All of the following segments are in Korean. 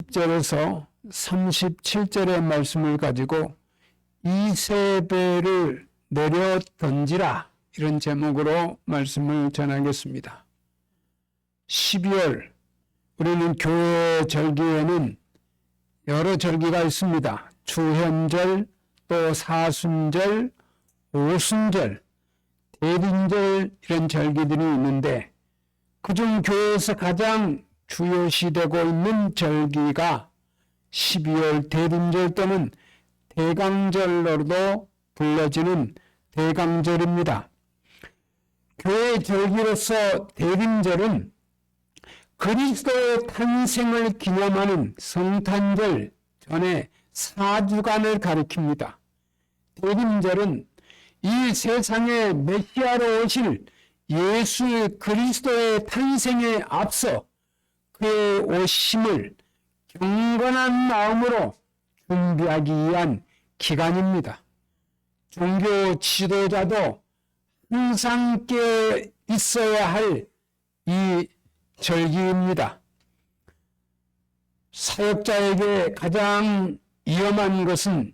30절에서 37절의 말씀을 가지고 이세벨을 내려 던지라, 이런 제목으로 말씀을 전하겠습니다. 12월 우리는 교회 절기에는 여러 절기가 있습니다. 주현절, 또 사순절, 오순절, 대림절, 이런 절기들이 있는데 그중 교회에서 가장 주요시되고 있는 절기가 12월 대림절 또는 대강절로도 불려지는 대강절입니다. 교회 절기로서 대림절은 그리스도의 탄생을 기념하는 성탄절 전에 4주간을 가리킵니다. 대림절은 이 세상에 메시아로 오실 예수 그리스도의 탄생에 앞서 그의 오심을 경건한 마음으로 준비하기 위한 기간입니다. 종교 지도자도 항상 깨어 있어야 할 이 절기입니다. 사역자에게 가장 위험한 것은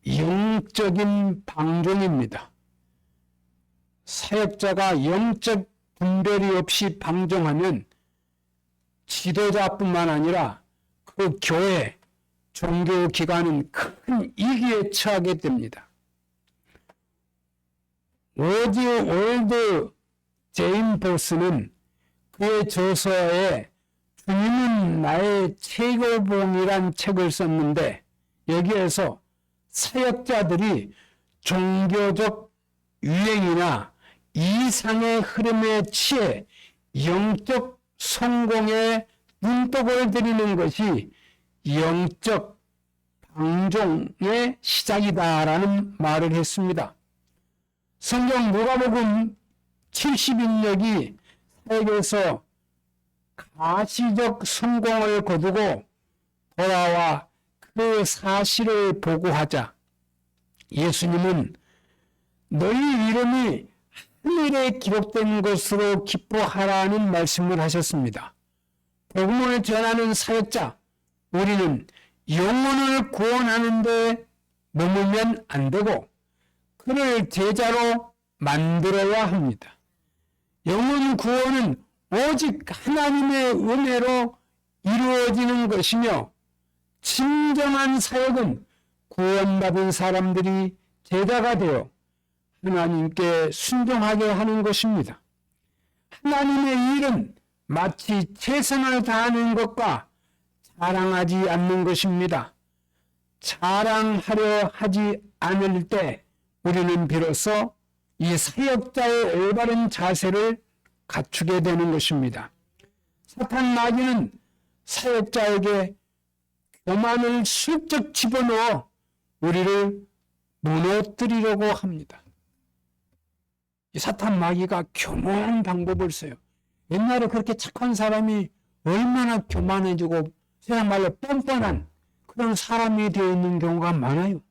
영적인 방종입니다. 사역자가 영적 분별이 없이 방종하면 지도자뿐만 아니라 그 교회, 종교기관은 큰 위기에 처하게 됩니다. 월드 제인 보스는 그의 저서에 주님은 나의 최고봉이란 책을 썼는데 여기에서 사역자들이 종교적 유행이나 이상의 흐름에 취해 영적 성공에 눈독을 들이는 것이 영적 방종의 시작이다라는 말을 했습니다. 성경 누가복음 70인역이 사역에서 가시적 성공을 거두고 돌아와 그 사실을 보고하자 예수님은 너희 이름이 하늘에 기록된 것으로 기뻐하라는 말씀을 하셨습니다. 복음을 전하는 사역자, 우리는 영혼을 구원하는 데 머물면 안 되고 그를 제자로 만들어야 합니다. 영혼 구원은 오직 하나님의 은혜로 이루어지는 것이며 진정한 사역은 구원받은 사람들이 제자가 되어 하나님께 순종하게 하는 것입니다. 하나님의 일은 마치 최선을 다하는 것과 자랑하지 않는 것입니다. 자랑하려 하지 않을 때 우리는 비로소 이 사역자의 올바른 자세를 갖추게 되는 것입니다. 사탄 마귀는 사역자에게 교만을 슬쩍 집어넣어 우리를 무너뜨리려고 합니다. 이 사탄 마귀가 교만한 방법을 써요. 옛날에 그렇게 착한 사람이 얼마나 교만해지고 세상 말로 뻔뻔한 그런 사람이 되어 있는 경우가 많아요.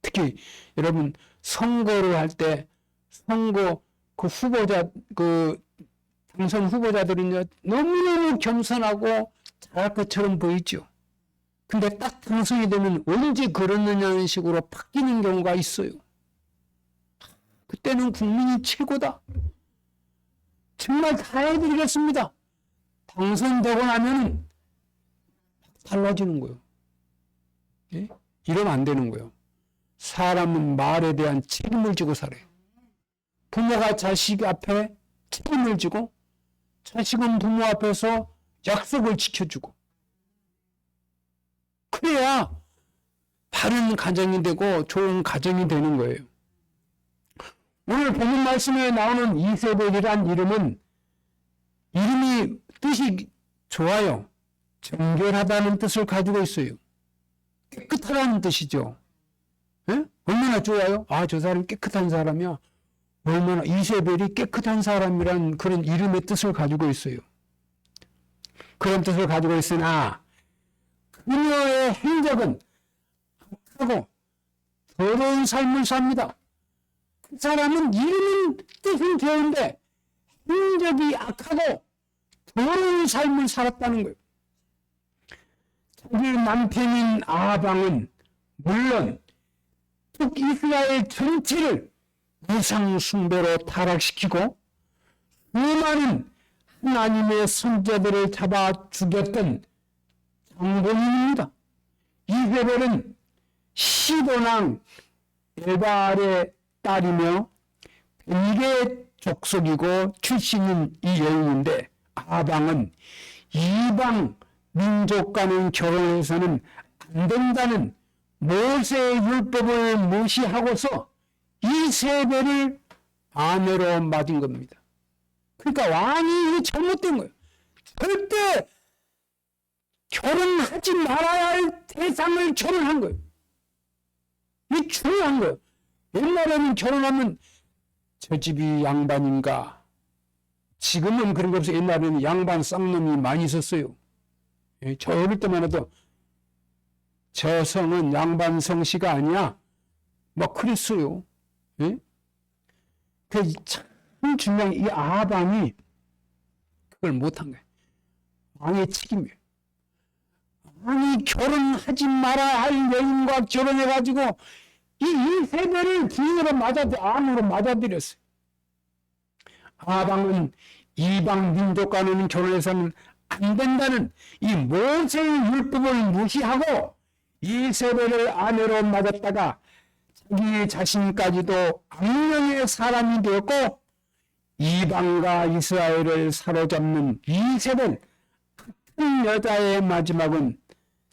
특히 여러분 선거를 할 때 선거 그 후보자 당선 후보자들은 너무너무 겸손하고 잘할 것처럼 보이죠. 근데 딱 당선이 되면 언제 그러느냐는 식으로 바뀌는 경우가 있어요. 그때는 국민이 최고다. 정말 다 해드리겠습니다. 당선되고 나면 달라지는 거예요. 예? 이러면 안 되는 거예요. 사람은 말에 대한 책임을 지고 살아요. 부모가 자식 앞에 책임을 지고 자식은 부모 앞에서 약속을 지켜주고 그래야 바른 가정이 되고 좋은 가정이 되는 거예요. 오늘 본문 말씀에 나오는 이세벨이란 이름은 이름이 뜻이 좋아요. 정결하다는 뜻을 가지고 있어요. 깨끗하다는 뜻이죠. 예? 얼마나 좋아요? 아, 저 사람 깨끗한 사람이야. 얼마나 이세벨이 깨끗한 사람이란 그런 이름의 뜻을 가지고 있어요. 그런 뜻을 가지고 있으나 그녀의 행적은 악하고 더러운 삶을 삽니다. 그 사람은 이름은 뜻은 좋은데 행적이 악하고 더러운 삶을 살았다는 거예요. 자기 남편인 아방은 물론 북이스라엘 전체를 우상 숭배로 타락시키고 수많은 하나님의 선자들을 잡아 죽였던 장본인입니다. 이세벨은 시돈왕 에발의 딸이며 벨의 족속이고 출신인 이 여인인데, 아방은 이방 민족과는 결혼해서는 안 된다는 모세의 율법을 무시하고서 이세벨을 아내로 맞은 겁니다. 그러니까 왕이 잘못된 거예요. 절대 결혼하지 말아야 할 대상을 결혼한 거예요. 이게 중요한 거예요. 옛날에는 결혼하면 저 집이 양반인가. 지금은 그런 거 없어요. 옛날에는 양반 쌍놈이 많이 있었어요. 저 어릴 때만 해도 저 성은 양반 성씨가 아니야. 막 그랬어요. 참 중요한 이 아방이 그걸 못한 거예요. 왕의 책임이에요. 왕이 결혼하지 말아야 할 여인과 결혼해가지고 이 세대를 부인으로 암으로 맞아들였어요. 아방은 이방 민족과는 결혼해서는 안 된다는 이 모세의 율법을 무시하고 이세벨을 아내로 맞았다가 자기 자신까지도 악령의 사람이 되었고 이방과 이스라엘을 사로잡는 이세벨 같은 여자의 마지막은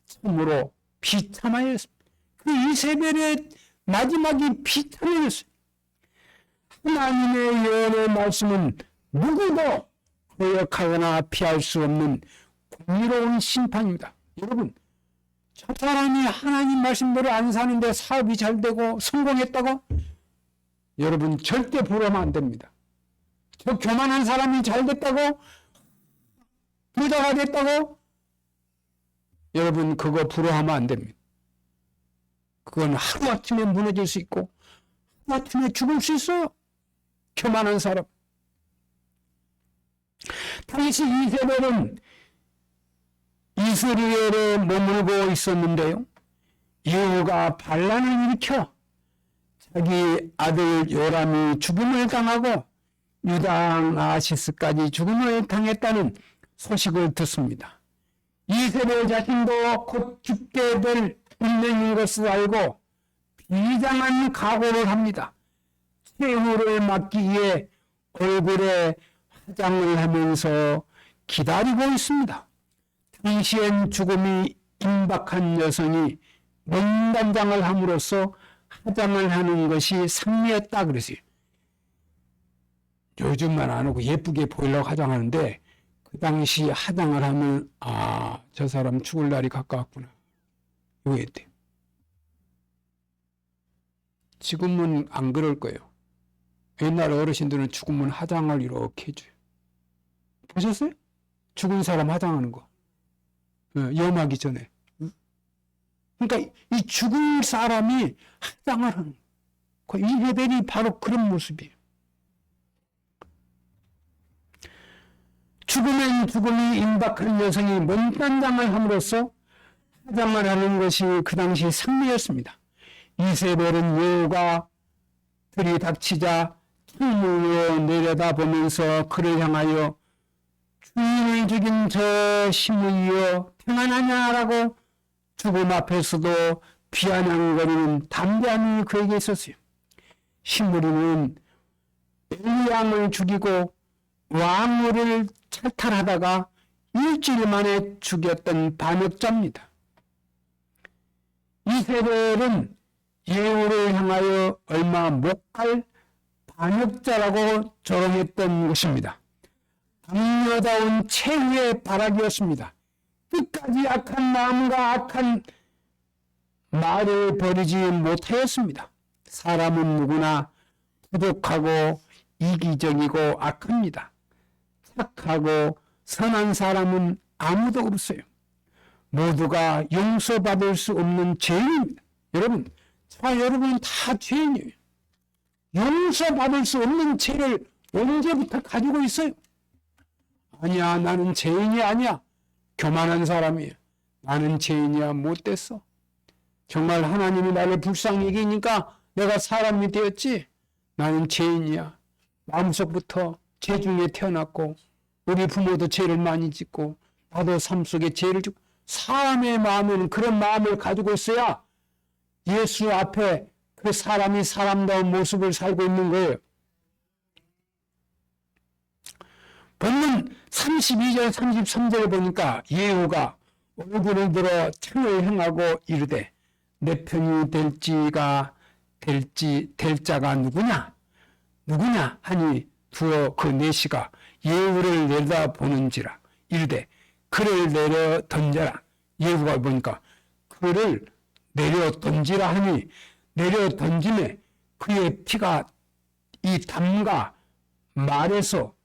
참으로 비참하였습니다. 그 이세벨의 마지막이 비참하였어요. 하나님의 예언의 말씀은 누구도 거역하거나 피할 수 없는 공의로운 심판입니다. 여러분, 저 사람이 하나님 말씀대로 안 사는데 사업이 잘 되고 성공했다고? 여러분 절대 부러우면 안 됩니다. 저 교만한 사람이 잘 됐다고? 부자가 됐다고? 여러분 그거 부러워하면 안 됩니다. 그건 하루아침에 무너질 수 있고 하루아침에 죽을 수 있어요. 교만한 사람. 당시 이세벨은 이스라엘에 머물고 있었는데요. 여호가 반란을 일으켜 자기 아들 요람이 죽음을 당하고 유다 왕 아하시스까지 죽음을 당했다는 소식을 듣습니다. 이세벨 자신도 곧 죽게 될 운명인 것을 알고 비장한 각오를 합니다. 최후를 맞기 위해 얼굴에 화장을 하면서 기다리고 있습니다. 당시엔 죽음이 임박한 여성이 먼단장을 함으로써 화장을 하는 것이 상례였다 그랬어요. 요즘만 안 하고 예쁘게 보이려고 화장하는데 그 당시 화장을 하면 저 사람 죽을 날이 가까웠구나. 이거였대요. 지금은 안 그럴 거예요. 옛날 어르신들은 죽으면 화장을 이렇게 해줘요. 보셨어요? 죽은 사람 화장하는 거. 염하기 전에. 그러니까 이 죽은 사람이 화장을 하는 거. 이세벨이 바로 그런 모습이에요. 죽으면 죽음이 임박한 여성이 먼단장을 함으로써 화장을 하는 것이 그 당시 상례였습니다. 이세벨은 여호가 들이닥치자 창문으로 내려다보면서 그를 향하여 주인을 죽인 저 시므이여 평안하냐라고 죽음 앞에서도 비아냥거리는 담대함이 그에게 있었어요. 시므리는 엘리양을 죽이고 왕후를 탈탈하다가 일주일 만에 죽였던 반역자입니다. 이세벨은 예후를 향하여 얼마 못 갈 반역자라고 조롱했던 것입니다. 악녀다운 최후의 발악이었습니다. 끝까지 악한 마음과 악한 말을 버리지 못하였습니다. 사람은 누구나 부족하고 이기적이고 악합니다. 착하고 선한 사람은 아무도 없어요. 모두가 용서받을 수 없는 죄인입니다. 여러분, 여러분은 다 죄인이에요. 용서받을 수 없는 죄를 언제부터 가지고 있어요? 아니야, 나는 죄인이 아니야. 교만한 사람이에요. 나는 죄인이야 못됐어. 정말 하나님이 나를 불쌍히 여기니까 내가 사람이 되었지. 나는 죄인이야. 마음속부터 죄 중에 태어났고 우리 부모도 죄를 많이 짓고 나도 삶 속에 죄를 짓고 사람의 마음은 그런 마음을 가지고 있어야 예수 앞에 그 사람이 사람다운 모습을 살고 있는 거예요. 본문 32절 33절에 보니까 예후가 얼굴을 들어 창을 향하고 이르되 내 편이 될 자가 누구냐 하니 두어 그 내시가 예후를 내다보는지라 이르되 그를 내려 던져라. 예후가 보니까 그를 내려 던지라 하니 내려 던짐에 그의 피가 이 담과 말에서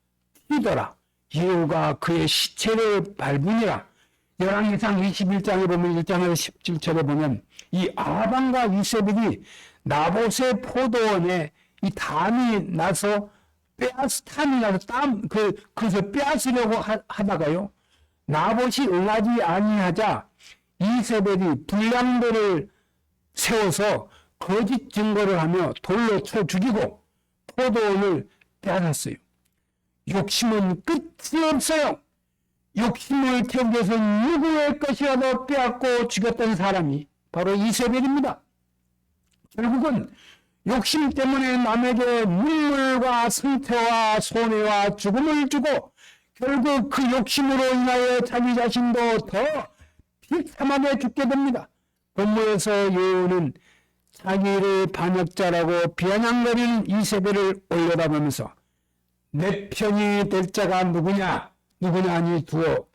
튀더라. 예후가 그의 시체를 밟으니라. 열왕기상 21장에 보면 1장에서 17절에 보면 이 아합과 이세벨이 나봇의 포도원에 이 담이 나서 그래서 빼앗으려고 하다가요. 나봇이 응하지 아니하자 이세벨이 불량배를 세워서 거짓 증거를 하며 돌로 쳐 죽이고 포도원을 빼앗았어요. 욕심은 끝이 없어요. 욕심을 태우기 위해서 누구의 것이라도 빼앗고 죽였던 사람이 바로 이세벨입니다. 결국은 욕심 때문에 남에게 눈물과 상처와 손해와 죽음을 주고 결국 그 욕심으로 인하여 자기 자신도 더 비참하게 죽게 됩니다. 본문에서 예후는 자기를 반역자라고 비아냥거리는 이세벨을 올려다보면서 내 편이 될 자가 누구냐 하니 두어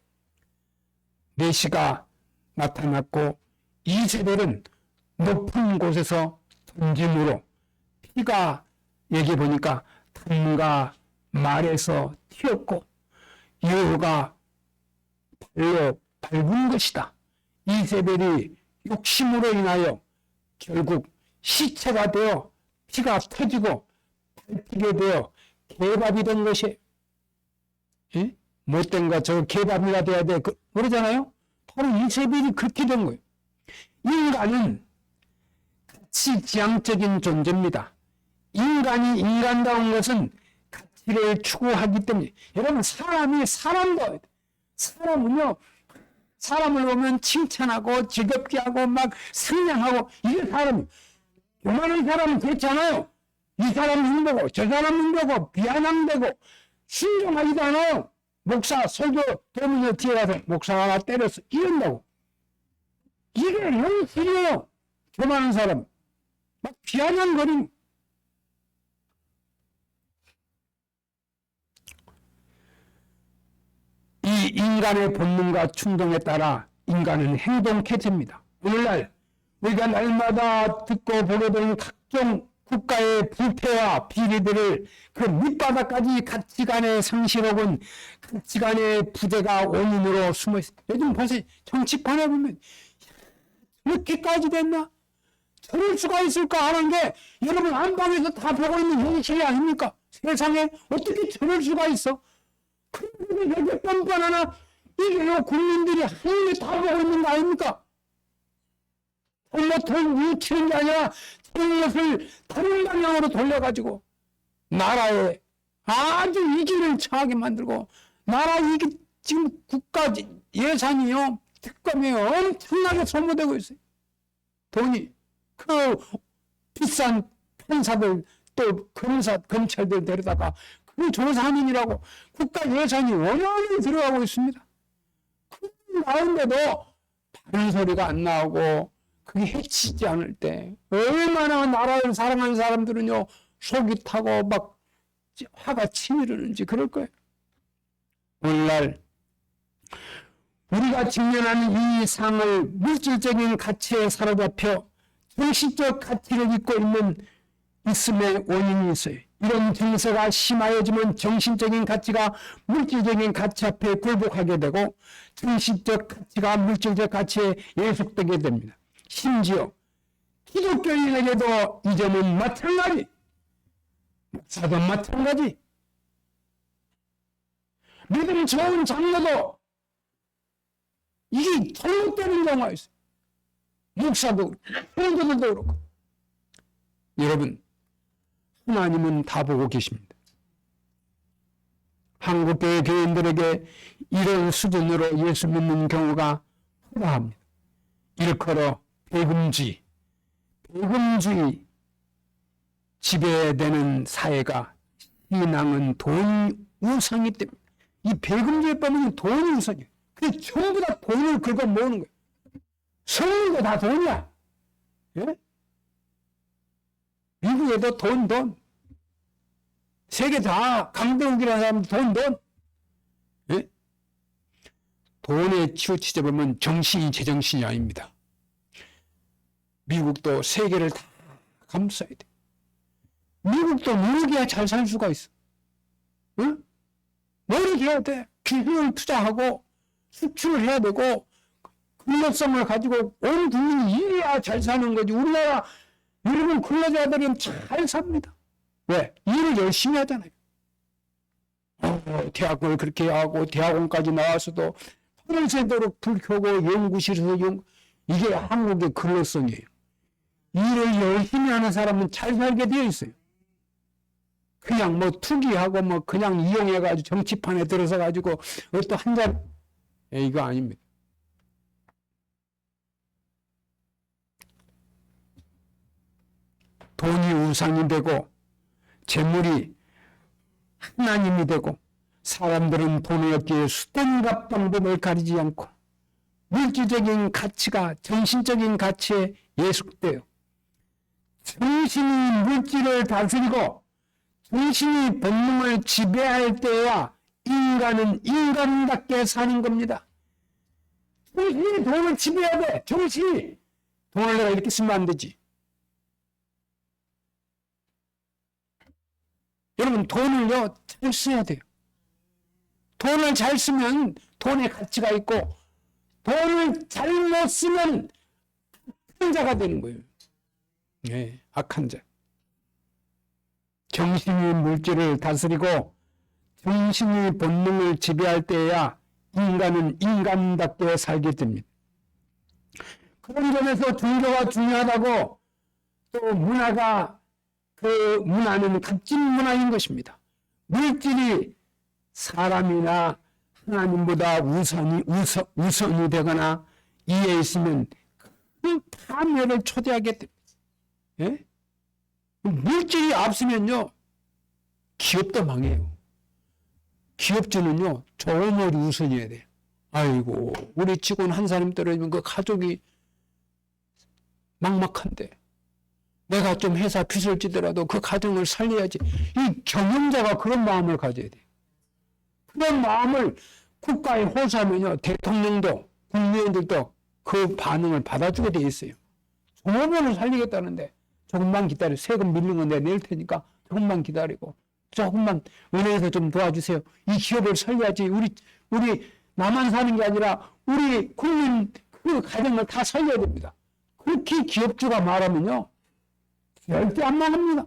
내시가 나타났고 이세벨은 높은 곳에서 던짐으로 피가 여기 보니까 담과 말에서 튀었고 예후가 발로 밟은 것이다. 이세벨이 욕심으로 인하여 결국 시체가 되어 피가 터지고 밟히게 되어 개밥이 된 것이에요. 예? 못된 거 저거 개밥이가 돼야 돼 그러잖아요. 바로 이세벨이 그렇게 된 거예요. 인간은 가치지향적인 존재입니다. 인간이 인간다운 것은 가치를 추구하기 때문에 여러분 사람이 사람도 사람은요 사람을 보면 칭찬하고 즐겁게 하고 막 상냥하고 이게 사람이에요. 요만한 사람은 그렇잖아요. 이 사람 힘들고 저 사람 힘들고 비아냥되고 순종하지도 않아요. 목사 설교 되면 뒤에 가서 목사가 나 때렸어 이런다고. 이게 현실이에요. 교만한 사람 막 비아냥거리는. 이 인간의 본능과 충동에 따라 인간은 행동케 됩니다. 오늘날 우리가 날마다 듣고 보게 되는 각종 국가의 부패와 비리들을 그 밑바닥까지 가치관의 상실 혹은 가치관의 부재가 원인으로 숨어 있습니다. 요즘 벌써 정치판에 보면 이렇게까지 됐나? 저럴 수가 있을까 하는 게 여러분 안방에서 다 보고 있는 현실이 아닙니까? 세상에 어떻게 저럴 수가 있어? 그런데 여기 뻔뻔하나 이게요 국민들이 한눈에 다 보고 있는 거 아닙니까? 잘못을 뉘우치는 게 아니라 잘못을 다른 방향으로 돌려가지고 나라에 아주 위기를 처하게 만들고 나라 위기 지금 국가 예산이요 특검이 엄청나게 소모되고 있어요. 돈이 그 비싼 판사들 또 검찰들 데려다가 그 조사하느라고 국가 예산이 원활히 들어가고 있습니다. 그 나은데도 다른 소리가 안 나오고 그게 해치지 않을 때 얼마나 나라를 사랑하는 사람들은요 속이 타고 막 화가 치밀는지 그럴 거예요. 오늘날 우리가 직면하는 이 상을 물질적인 가치에 사로잡혀 정신적 가치를 잊고 있음의 원인이 있어요. 이런 정서가 심하여지면 정신적인 가치가 물질적인 가치 앞에 굴복하게 되고 정신적 가치가 물질적 가치에 예속되게 됩니다. 심지어 기독교인에게도 이 점은 마찬가지, 목사도 마찬가지, 믿음 좋은 장로도 이게 잘못되는 경우가 있어요. 목사도 성도들도 그렇고. 여러분, 하나님은 다 보고 계십니다. 한국교회 교인들에게 이런 수준으로 예수 믿는 경우가 허다합니다. 일컬어 배금주의 지배되는 사회가 신앙은 돈 우상이 때문에 이 배금주의 법은 돈 우상이에요. 그게 전부 다 돈을 긁어 모으는 거예요. 성인도 다 돈이야. 예? 미국에도 돈. 세계 다 강대국이라는 사람 돈. 예? 돈에 치우치자 보면 정신이 제정신이 아닙니다. 미국도 세계를 다 감싸야 돼. 미국도 노력해야 잘 살 수가 있어. 응? 노력해야 돼. 기술을 투자하고 수출을 해야 되고 근로성을 가지고 온 국민이 일해야 잘 사는 거지. 우리나라 일본 근로자들은 잘 삽니다. 왜? 일을 열심히 하잖아요. 대학을 그렇게 하고 대학원까지 나와서도 팔을 새도록 불 켜고 연구실에서 이게 한국의 근로성이에요. 일을 열심히 하는 사람은 잘 살게 되어 있어요. 그냥 뭐 투기하고 뭐 그냥 이용해가지고 정치판에 들어서가지고 또 한 잔, 이거 아닙니다. 돈이 우상이 되고 재물이 하나님이 되고 사람들은 돈을 얻기 위해 수단 방법을 가리지 않고 물질적인 가치가 정신적인 가치에 예속돼요. 정신이 물질을 다스리고 정신이 본능을 지배할 때야 인간은 인간답게 사는 겁니다. 정신이 돈을 지배해야 돼. 정신이. 돈을 내가 이렇게 쓰면 안 되지. 여러분, 돈을요, 잘 써야 돼요. 돈을 잘 쓰면 돈의 가치가 있고, 돈을 잘못 쓰면 악한 자가 되는 거예요. 네, 악한 자. 정신이 물질을 다스리고, 정신이 본능을 지배할 때야 인간은 인간답게 살게 됩니다. 그런 점에서 종교가 중요하다고 또 문화가 그 문화는 값진 문화인 것입니다. 물질이 사람이나 하나님보다 우선이 되거나 이에 있으면 그 파멸을 초래하게 됩니다. 예? 물질이 앞서면요, 기업도 망해요. 기업주는요, 좋은 우선이어야 돼요. 아이고, 우리 직원 한 사람 떨어지면 그 가족이 막막한데, 내가 좀 회사 빚을 지더라도 그 가정을 살려야지. 이 경영자가 그런 마음을 가져야 돼요. 그런 마음을 국가에 호소하면요, 대통령도, 국민들도 그 반응을 받아주게 돼 있어요. 종업원을 살리겠다는데, 조금만 기다려. 세금 밀린 건 내가 낼 테니까 조금만 기다리고, 조금만 은행에서 좀 도와주세요. 이 기업을 살려야지. 우리 나만 사는 게 아니라 우리 국민 그 가정을 다 살려야 됩니다. 그렇게 기업주가 말하면요, 절대 안 망합니다.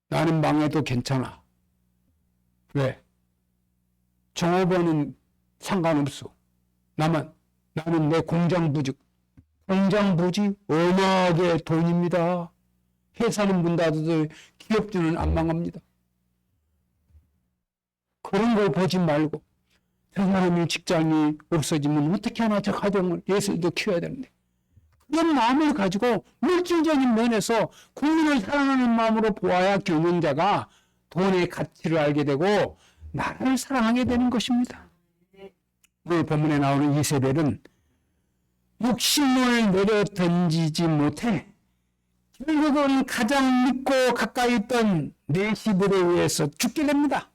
나는 망해도 괜찮아. 왜? 종업원은 상관없어. 나는 내 공장 부지 어마하게 돈입니다. 회사는 문 닫아도 기업주는 안 망합니다. 그런 거 보지 말고, 저 사람이 직장이 없어지면 어떻게 하나 저 가정을 예수도 키워야 되는데, 그런 마음을 가지고 물질적인 면에서 국민을 사랑하는 마음으로 보아야 경영자가 돈의 가치를 알게 되고 나라를 사랑하게 되는 것입니다. 오늘 본문에 나오는 이세벨은 욕심을 내려 던지지 못해 결국은 가장 믿고 가까이 있던 네시들에 의해서 죽게 됩니다.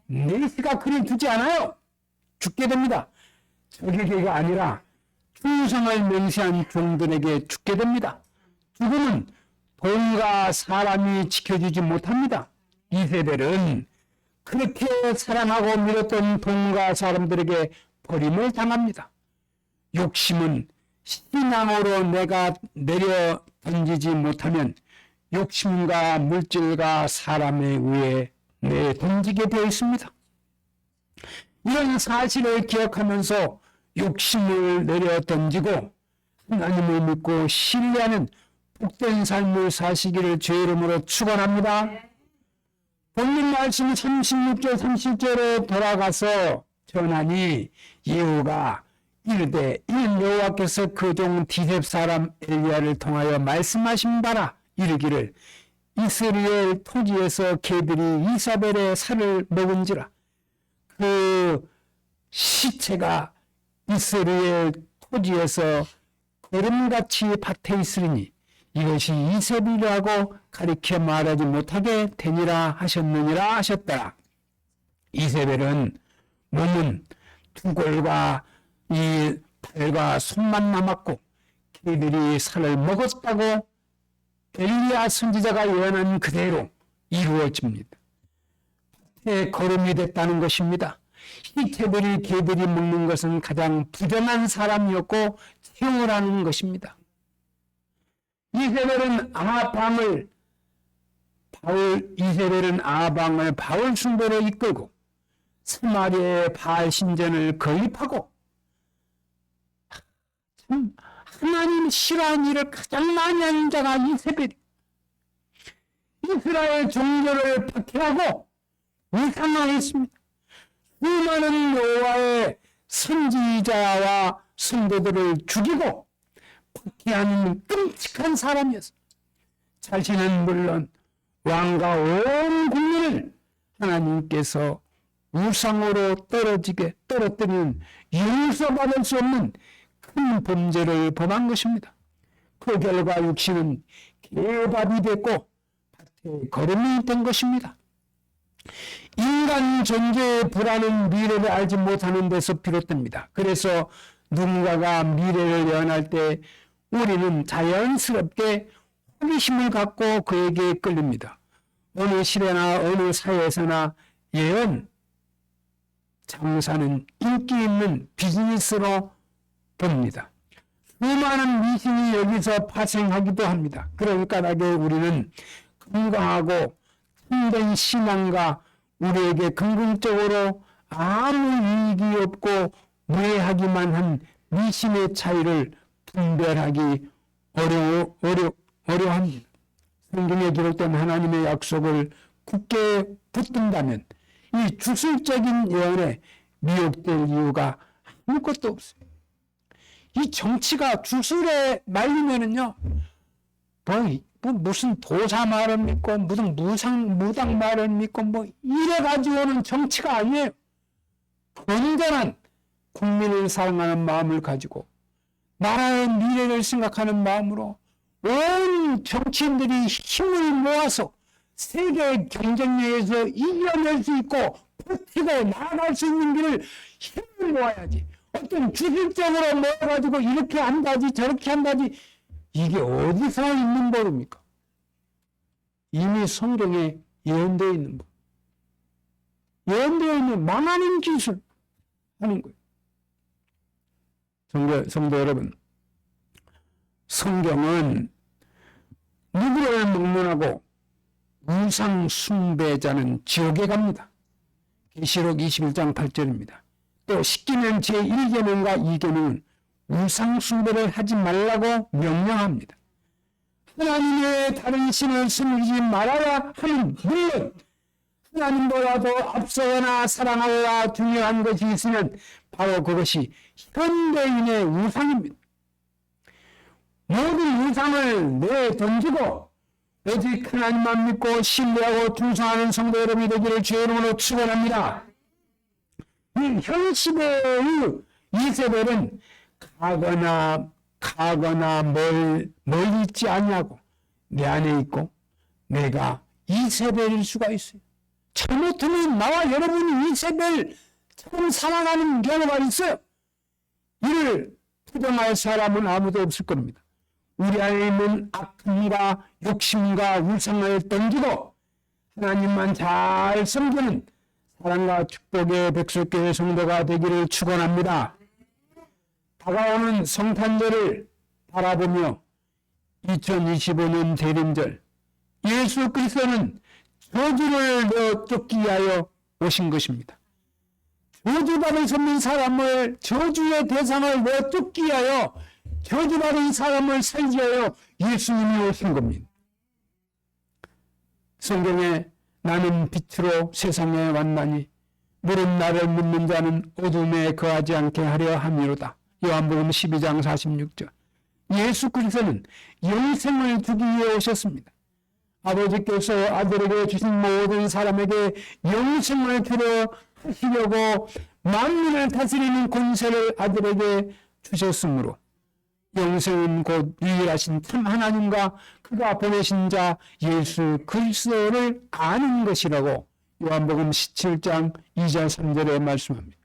네시가 그를 두지 않아요. 죽게 됩니다. 저에게가 아니라 충성을 맹세한 종들에게 죽게 됩니다. 죽음은 돈과 사람이 지켜주지 못합니다. 이세벨은 그렇게 사랑하고 믿었던 돈과 사람들에게 버림을 당합니다. 욕심은 신앙으로 내가 내려 던지지 못하면 욕심과 물질과 사람에 의해 내던지게 되어 있습니다. 이런 사실을 기억하면서 욕심을 내려 던지고 하나님을 믿고 신뢰하는 복된 삶을 사시기를 주의 이름으로 축원합니다. 본문 말씀 36절 37절에 돌아가서 전하니 예후가 이르되 이는 여호와께서 그 종 디셉 사람 엘리야를 통하여 말씀하신 바라 이르기를 이스라엘 토지에서 개들이 이사벨의 살을 먹은지라. 그 시체가 이스라엘 토지에서 거름같이 밭에 있으리니 이것이 이세벨이라고 가리켜 말하지 못하게 되니라 하셨느니라 하셨더라. 이세벨은 몸은 두 골과 이 발과 손만 남았고 개들이 살을 먹었다고 엘리야 선지자가 예언한 그대로 이루어집니다. 밭에 거름이 됐다는 것입니다. 시체들이 개들이 먹는 것은 가장 부정한 사람이었고 채용을 하는 것입니다. 이세벨은 아방을 바울 숭배로 이끌고 스마리아의 바알 신전을 건립하고 참 하나님 싫어하는 일을 가장 많이 하는 자가 이세벨. 이스라엘 종교를 박해하고 우상화했습니다. 수많은 여호와의 선지자와 성도들을 죽이고 박해하는 끔찍한 사람이었습니다. 자신은 물론 왕과 온 국민을 하나님께서 우상으로 떨어뜨리는 용서받을 수 없는 큰 범죄를 범한 것입니다. 그 결과 육신은 개밥이 됐고 밭에 거름이 된 것입니다. 인간 존재의 불안은 미래를 알지 못하는 데서 비롯됩니다. 그래서 누군가가 미래를 예언할 때 우리는 자연스럽게 호기심을 갖고 그에게 끌립니다. 어느 시대나 어느 사회에서나 예언, 장사는 인기 있는 비즈니스로 봅니다. 수많은 미신이 여기서 파생하기도 합니다. 그러니까 우리는 건강하고 참된 신앙과 우리에게 긍정적으로 아무 이익이 없고 무해하기만 한 미신의 차이를 분별하기 어려워합니다. 성경에 기록된 하나님의 약속을 굳게 붙든다면 이 주술적인 예언에 미혹될 이유가 아무것도 없어요. 이 정치가 주술에 말리면은요, 무슨 도사 말을 믿고, 무슨 무당 말을 믿고, 이래가지고는 정치가 아니에요. 온전한 국민을 사랑하는 마음을 가지고, 나라의 미래를 생각하는 마음으로, 온 정치인들이 힘을 모아서 세계 경쟁력에서 이겨낼 수 있고, 버티고 나아갈 수 있는 길을 힘을 모아야지. 어떤 주술적으로 모아가지고 이렇게 한다지 저렇게 한다지 이게 어디서 있는 법입니까? 이미 성경에 예언되어 있는 법. 예언되어 있는 망하는 기술 하는 거예요. 성도 여러분, 성경은 누구를 막론하고 우상 숭배자는 지옥에 갑니다. 계시록 21장 8절입니다. 또 십계명 제1계명과 2계명은 우상 숭배를 하지 말라고 명령합니다. 하나님의 다른 신을 섬기지 말아야 하는, 물론 하나님보다도 앞서거나 사랑하거나 중요한 것이 있으면 바로 그것이 현대인의 우상입니다. 모든 우상을 내던지고 오직 하나님만 믿고 신뢰하고 충성하는 성도 여러분이 되기를 주의 이름으로 축원합니다. 이 현 시대의 이세벨은 가거나 멀리 있지 않냐고 내 안에 있고 내가 이세벨일 수가 있어요. 잘못하면 나와 여러분이 이세벨처럼 살아가는 경우가 있어요. 이를 부정할 사람은 아무도 없을 겁니다. 우리 안에 있는 악함과 욕심과 우상을 던지고 하나님만 잘 섬기는 사랑과 축복의 백설교회 성도가 되기를 축원합니다. 다가오는 성탄절을 바라보며 2025년 대림절 예수 그리스도는 저주를 내어 쫓기 위하여 오신 것입니다. 저주받을 수 없는 사람을 저주의 대상을 왜 쫓기 위하여 저주받은 사람을 살기 위하여 예수님이 오신 겁니다. 성경에 나는 빛으로 세상에 왔나니 물은 나를 믿는 자는 어둠에 거하지 않게 하려 함이로다. 요한복음 12장 46절. 예수 그리스도는 영생을 주기 위해 오셨습니다. 아버지께서 아들에게 주신 모든 사람에게 영생을 주려 하시려고 만민을 다스리는 권세를 아들에게 주셨으므로 영생은 곧 유일하신 참 하나님과 그가 보내신 자 예수 그리스도를 아는 것이라고 요한복음 17장 2절 3절에 말씀합니다.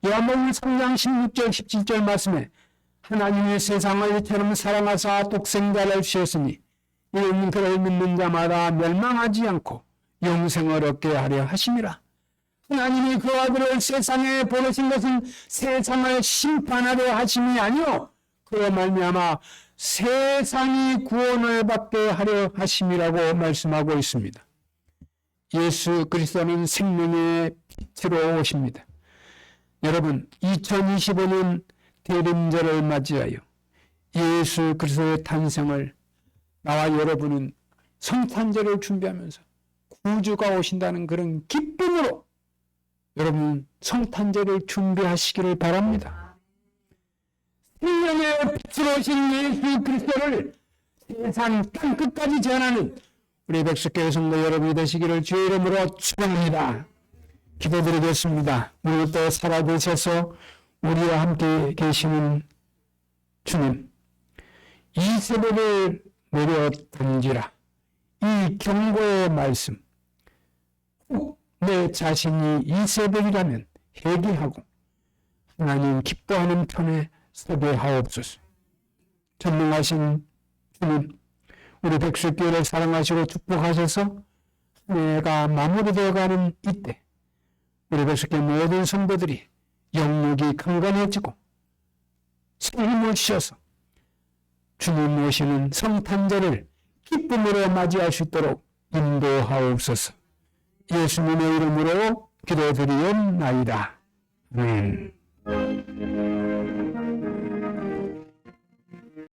요한복음 3장 16절 17절 말씀에 하나님이 세상을 이처럼 사랑하사 독생자를 주셨으니 이는 그를 믿는 자마다 멸망하지 않고 영생을 얻게 하려 하심이라. 하나님이 그 아들을 세상에 보내신 것은 세상을 심판하려 하심이 아니요 그로 말미암아 세상이 구원을 받게 하려 하심이라고 말씀하고 있습니다. 예수 그리스도는 생명의 빛으로 오십니다. 여러분, 2025년 대림절을 맞이하여 예수 그리스도의 탄생을 나와 여러분은 성탄절을 준비하면서 구주가 오신다는 그런 기쁨으로 여러분 성탄절을 준비하시기를 바랍니다. 생명의 빛으로 오신 예수 그리스도를 세상 땅끝까지 전하는 우리 백석교회 성도 여러분이 되시기를 주의 이름으로 축원합니다. 기도드리겠습니다. 오늘 또 살아계셔서 우리와 함께 계시는 주님, 이 새벽을 내려 던지라. 이 경고의 말씀, 내 자신이 이세벨이라면 회개하고 하나님 기뻐하는 편에 서게 하옵소서. 전능하신 주님, 우리 백석교회를 사랑하시고 축복하셔서 내가 마무리되어가는 이때 우리 백석교회 모든 성도들이 영육이 강건해지고 새 힘을 주셔서 주님 오시는 성탄절을 기쁨으로 맞이할 수 있도록 인도하옵소서. 예수님의 이름으로 기도드리옵나이다. 아멘.